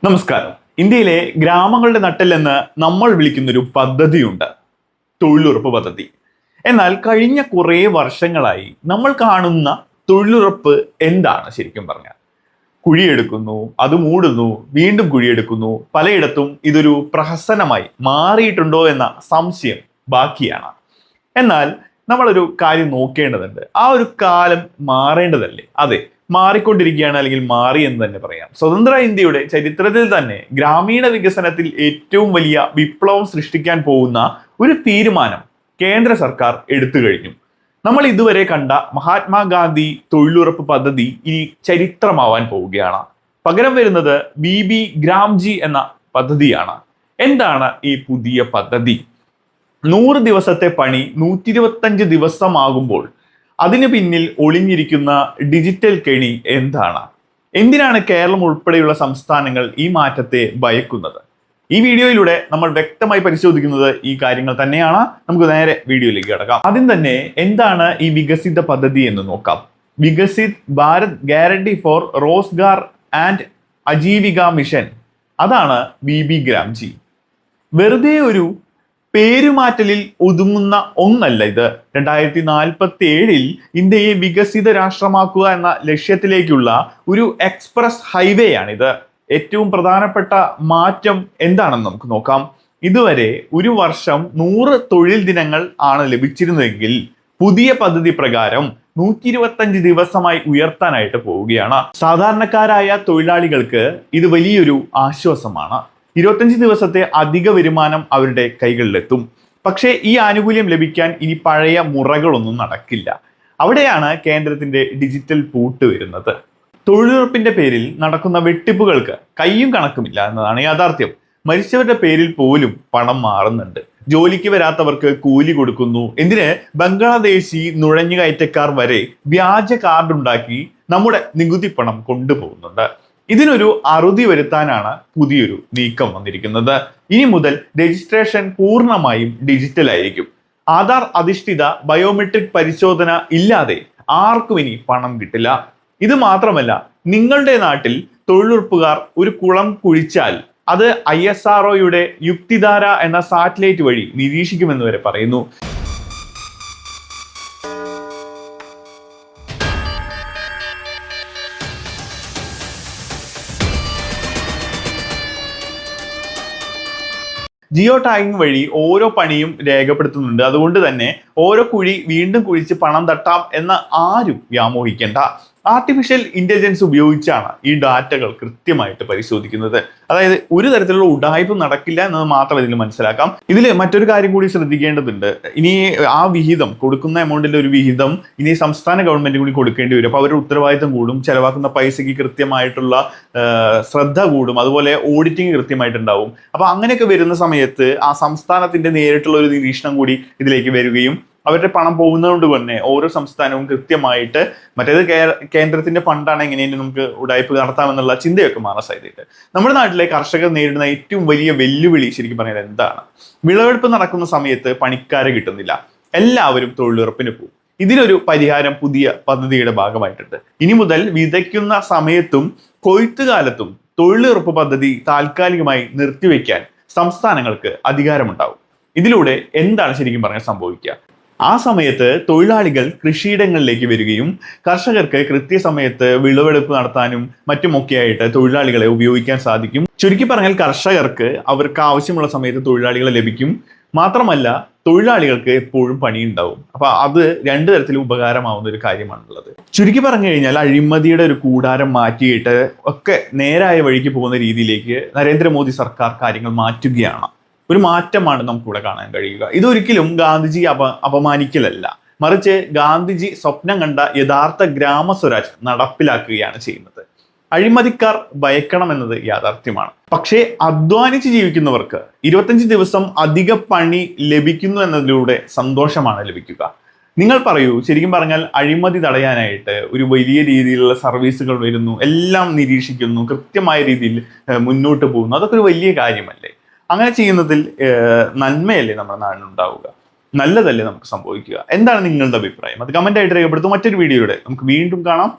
നമസ്കാരം. ഇന്ത്യയിലെ ഗ്രാമങ്ങളുടെ നട്ടെല്ലെന്ന് നമ്മൾ വിളിക്കുന്നൊരു പദ്ധതിയുണ്ട്, തൊഴിലുറപ്പ് പദ്ധതി. എന്നാൽ കഴിഞ്ഞ കുറേ വർഷങ്ങളായി നമ്മൾ കാണുന്ന തൊഴിലുറപ്പ് എന്താണ് ശരിക്കും പറഞ്ഞാൽ? കുഴിയെടുക്കുന്നു, അത് മൂടുന്നു, വീണ്ടും കുഴിയെടുക്കുന്നു. പലയിടത്തും ഇതൊരു പ്രഹസനമായി മാറിയിട്ടുണ്ടോ എന്ന സംശയം ബാക്കിയാണ്. എന്നാൽ നമ്മളൊരു കാര്യം നോക്കേണ്ടതുണ്ട്. ആ ഒരു കാലം മാറേണ്ടതല്ലേ? അതെ, മാറിക്കൊണ്ടിരിക്കുകയാണ്, അല്ലെങ്കിൽ മാറി എന്ന് തന്നെ പറയാം. സ്വതന്ത്ര ഇന്ത്യയുടെ ചരിത്രത്തിൽ തന്നെ ഗ്രാമീണ വികസനത്തിൽ ഏറ്റവും വലിയ വിപ്ലവം സൃഷ്ടിക്കാൻ പോകുന്ന ഒരു തീരുമാനം കേന്ദ്ര സർക്കാർ എടുത്തു കഴിഞ്ഞു. നമ്മൾ ഇതുവരെ കണ്ട മഹാത്മാഗാന്ധി തൊഴിലുറപ്പ് പദ്ധതി ഇനി ചരിത്രമാവാൻ പോവുകയാണ്. പകരം വരുന്നത് ബിബി ഗ്രാംജി എന്ന പദ്ധതിയാണ്. എന്താണ് ഈ പുതിയ പദ്ധതി? 100 ദിവസത്തെ പണി 125 ദിവസമാകുമ്പോൾ അതിന് പിന്നിൽ ഒളിഞ്ഞിരിക്കുന്ന ഡിജിറ്റൽ കെണി എന്താണ്? എന്തിനാണ് കേരളം ഉൾപ്പെടെയുള്ള സംസ്ഥാനങ്ങൾ ഈ മാറ്റത്തെ ഭയക്കുന്നത്? ഈ വീഡിയോയിലൂടെ നമ്മൾ വ്യക്തമായി പരിശോധിക്കുന്നത് ഈ കാര്യങ്ങൾ തന്നെയാണ്. നമുക്ക് നേരെ വീഡിയോയിലേക്ക് കിടക്കാം. ആദ്യം തന്നെ എന്താണ് ഈ വികസിത പദ്ധതി എന്ന് നോക്കാം. Viksit Bharat guarantee four Rozgar and Ajeevika mission, അതാണ് ബിബി ഗ്രാംജി. വെറുതെ ഒരു പേരുമാറ്റലിൽ ഒതുങ്ങുന്ന ഒന്നല്ല ഇത്. 2047 ഇന്ത്യയെ വികസിത രാഷ്ട്രമാക്കുക എന്ന ലക്ഷ്യത്തിലേക്കുള്ള ഒരു എക്സ്പ്രസ് ഹൈവേ ആണിത്. ഏറ്റവും പ്രധാനപ്പെട്ട മാറ്റം എന്താണെന്ന് നമുക്ക് നോക്കാം. ഇതുവരെ ഒരു വർഷം 100 തൊഴിൽ ദിനങ്ങൾ ആണ് ലഭിച്ചിരുന്നതെങ്കിൽ പുതിയ പദ്ധതി പ്രകാരം 125 ദിവസമായി ഉയർത്താനായിട്ട് പോവുകയാണ്. സാധാരണക്കാരായ തൊഴിലാളികൾക്ക് ഇത് വലിയൊരു ആശ്വാസമാണ്. 25 ദിവസത്തെ അധിക വരുമാനം അവരുടെ കൈകളിലെത്തും. പക്ഷേ ഈ ആനുകൂല്യം ലഭിക്കാൻ ഇനി പഴയ മുറകളൊന്നും നടക്കില്ല. അവിടെയാണ് കേന്ദ്രത്തിന്റെ ഡിജിറ്റൽ പൂട്ട് വരുന്നത്. തൊഴിലുറപ്പിന്റെ പേരിൽ നടക്കുന്ന വെട്ടിപ്പുകൾക്ക് കയ്യും കണക്കുമില്ല എന്നതാണ് യാഥാർത്ഥ്യം. മരിച്ചവരുടെ പേരിൽ പോലും പണം മാറുന്നുണ്ട്. ജോലിക്ക് വരാത്തവർക്ക് കൂലി കൊടുക്കുന്നു. എന്തിന് ബംഗ്ലാദേശി നുഴഞ്ഞുകയറ്റക്കാർ വരെ വ്യാജ കാർഡ് ഉണ്ടാക്കി നമ്മുടെ നികുതി പണം കൊണ്ടുപോകുന്നുണ്ട്. ഇതിനൊരു അറുതി വരുത്താനാണ് പുതിയൊരു നീക്കം വന്നിരിക്കുന്നത്. ഇനി മുതൽ രജിസ്ട്രേഷൻ പൂർണ്ണമായും ഡിജിറ്റൽ ആയിരിക്കും. ആധാർ അധിഷ്ഠിത ബയോമെട്രിക് പരിശോധന ഇല്ലാതെ ആർക്കും ഇനി പണം കിട്ടില്ല. ഇത് മാത്രമല്ല, നിങ്ങളുടെ നാട്ടിൽ തൊഴിലുറപ്പുകാർ ഒരു കുളം കുഴിച്ചാൽ അത് ISROയുടെ യുക്തിധാര എന്ന സാറ്റലൈറ്റ് വഴി നിരീക്ഷിക്കുമെന്ന് വരെ പറയുന്നു. ജിയോ ടാഗിംഗ് വഴി ഓരോ പണിയും രേഖപ്പെടുത്തുന്നുണ്ട്. അതുകൊണ്ട് തന്നെ ഓരോ കുഴി വീണ്ടും കുഴിച്ച് പണം തട്ടാം എന്ന് ആരും വ്യാമോഹിക്കേണ്ട. ആർട്ടിഫിഷ്യൽ ഇന്റലിജൻസ് ഉപയോഗിച്ചാണ് ഈ ഡാറ്റകൾ കൃത്യമായിട്ട് പരിശോധിക്കുന്നത്. അതായത് ഒരു തരത്തിലുള്ള ഉഡായിപ്പ് നടക്കില്ല എന്നത് മാത്രം ഇതിൽ മനസ്സിലാക്കാം. ഇതിൽ മറ്റൊരു കാര്യം കൂടി ശ്രദ്ധിക്കേണ്ടതുണ്ട്. ഇനി ആ വിഹിതം, കൊടുക്കുന്ന എമൗണ്ടിന്റെ ഒരു വിഹിതം ഇനി സംസ്ഥാന ഗവൺമെന്റ് കൂടി കൊടുക്കേണ്ടി വരും. അപ്പൊ അവരുടെ ഉത്തരവാദിത്തം കൂടും, ചെലവാക്കുന്ന പൈസയ്ക്ക് കൃത്യമായിട്ടുള്ള ശ്രദ്ധ കൂടും, അതുപോലെ ഓഡിറ്റിംഗ് കൃത്യമായിട്ടുണ്ടാവും. അപ്പൊ അങ്ങനെയൊക്കെ വരുന്ന സമയത്ത് ആ സംസ്ഥാനത്തിന്റെ നേരിട്ടുള്ള ഒരു നിരീക്ഷണം കൂടി ഇതിലേക്ക് വരികയും അവരുടെ പണം പോകുന്നതുകൊണ്ട് തന്നെ ഓരോ സംസ്ഥാനവും കൃത്യമായിട്ട്, മറ്റേത് കേന്ദ്രത്തിന്റെ ഫണ്ടാണ്, എങ്ങനെയും നമുക്ക് ഉടായ്പ നടത്താമെന്നുള്ള ചിന്തയൊക്കെ മാറാൻ സാധ്യതയുണ്ട്. നമ്മുടെ നാട്ടിലെ കർഷകർ നേരിടുന്ന ഏറ്റവും വലിയ വെല്ലുവിളി ശരിക്കും പറഞ്ഞാൽ എന്താണ്? വിളവെടുപ്പ് നടക്കുന്ന സമയത്ത് പണിക്കാരെ കിട്ടുന്നില്ല. എല്ലാവരും തൊഴിലുറപ്പിന് പോകും. ഇതിനൊരു പരിഹാരം പുതിയ പദ്ധതിയുടെ ഭാഗമായിട്ടുണ്ട്. ഇനി മുതൽ വിതയ്ക്കുന്ന സമയത്തും കൊയ്ത്തുകാലത്തും തൊഴിലുറപ്പ് പദ്ധതി താൽക്കാലികമായി നിർത്തിവെക്കാൻ സംസ്ഥാനങ്ങൾക്ക് അധികാരമുണ്ടാവും. ഇതിലൂടെ എന്താണ് ശരിക്കും പറഞ്ഞാൽ സംഭവിക്കുക? ആ സമയത്ത് തൊഴിലാളികൾ കൃഷിയിടങ്ങളിലേക്ക് വരികയും കർഷകർക്ക് കൃത്യസമയത്ത് വിളവെടുപ്പ് നടത്താനും മറ്റുമൊക്കെയായിട്ട് തൊഴിലാളികളെ ഉപയോഗിക്കാൻ സാധിക്കും. ചുരുക്കി പറഞ്ഞാൽ കർഷകർക്ക് അവർക്ക് ആവശ്യമുള്ള സമയത്ത് തൊഴിലാളികളെ ലഭിക്കും. മാത്രമല്ല, തൊഴിലാളികൾക്ക് എപ്പോഴും പണിയുണ്ടാവും. അപ്പൊ അത് രണ്ടു തരത്തിലും ഉപകാരമാവുന്ന ഒരു കാര്യമാണുള്ളത്. ചുരുക്കി പറഞ്ഞു കഴിഞ്ഞാൽ അഴിമതിയുടെ ഒരു കൂടാരം മാറ്റിയിട്ട് ഒക്കെ നേരായ വഴിക്ക് പോകുന്ന രീതിയിലേക്ക് നരേന്ദ്രമോദി സർക്കാർ കാര്യങ്ങൾ മാറ്റുകയാണ്. ഒരു മാറ്റമാണ് നമുക്കിവിടെ കാണാൻ കഴിയുക. ഇതൊരിക്കലും ഗാന്ധിജി അപമാനിക്കലല്ല, മറിച്ച് ഗാന്ധിജി സ്വപ്നം കണ്ട യഥാർത്ഥ ഗ്രാമസ്വരാജ് നടപ്പിലാക്കുകയാണ് ചെയ്യുന്നത്. അഴിമതിക്കാർ ഭയക്കണം എന്നത് യാഥാർത്ഥ്യമാണ്. പക്ഷേ അധ്വാനിച്ച് ജീവിക്കുന്നവർക്ക് 25 ദിവസം അധിക പണി ലഭിക്കുന്നു എന്നതിലൂടെ സന്തോഷമാണ് ലഭിക്കുക. നിങ്ങൾ പറയൂ, ശരിക്കും പറഞ്ഞാൽ അഴിമതി തടയാനായിട്ട് ഒരു വലിയ രീതിയിലുള്ള സർവീസുകൾ വരുന്നു, എല്ലാം നിരീക്ഷിക്കുന്നു, കൃത്യമായ രീതിയിൽ മുന്നോട്ട് പോകുന്നു. അതൊക്കെ ഒരു വലിയ കാര്യമല്ലേ? അങ്ങനെ ചെയ്യുന്നതിൽ നന്മയല്ലേ നമ്മുടെ നാടിനുണ്ടാവുക? നല്ലതല്ലേ നമുക്ക് സംഭവിക്കുക? എന്താണ് നിങ്ങളുടെ അഭിപ്രായം? അത് കമന്റ് ആയിട്ട് രേഖപ്പെടുത്തും. മറ്റൊരു വീഡിയോയുടെ നമുക്ക് വീണ്ടും കാണാം.